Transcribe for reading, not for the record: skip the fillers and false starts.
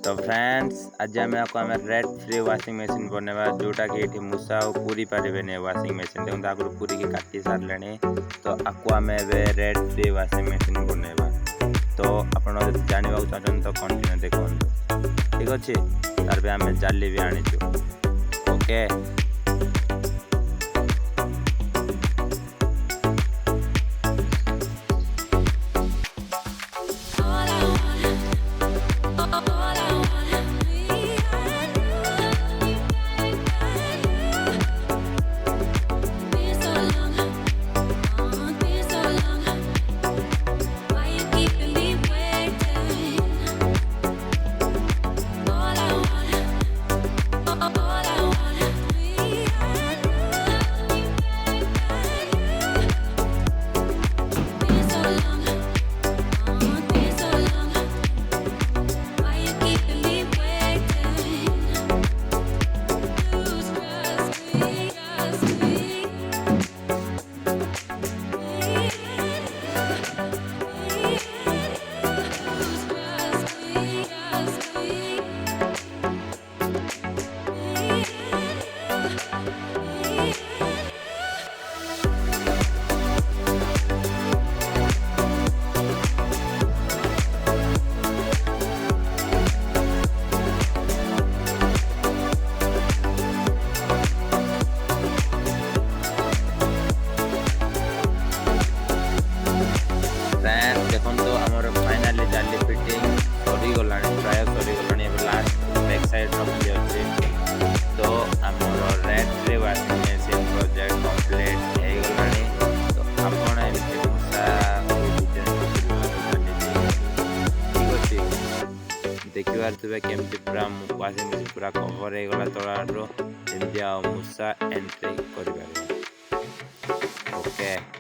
तो फ्रेंड्स आज आम रेड फ्री वाशिंग मशीन बनवा जोटा कि ये मूषा पूरी पारे वाशिंग मशीन देखते आगुरी पूरी की काटी सारे तो आपको आम रेड फ्री वाशिंग मशीन बनवा तो आप जानवा चाहते तो कंटिन्यू देखो ठीक अच्छे तार आम जाली भी आनीचु ओके। देखो तो आमर फाइनाली जाली फिटिंग सरीगला प्राय सरीगला लास्ट बैक साइड रखी अच्छे तो आमर red free washing machine project complete हो गला तो आप ठीक अच्छे देखिए थे केमती पूरा वाशिंग मशीन पूरा कभर हो गला तलार जमी मूषा एंट्री कर ओके।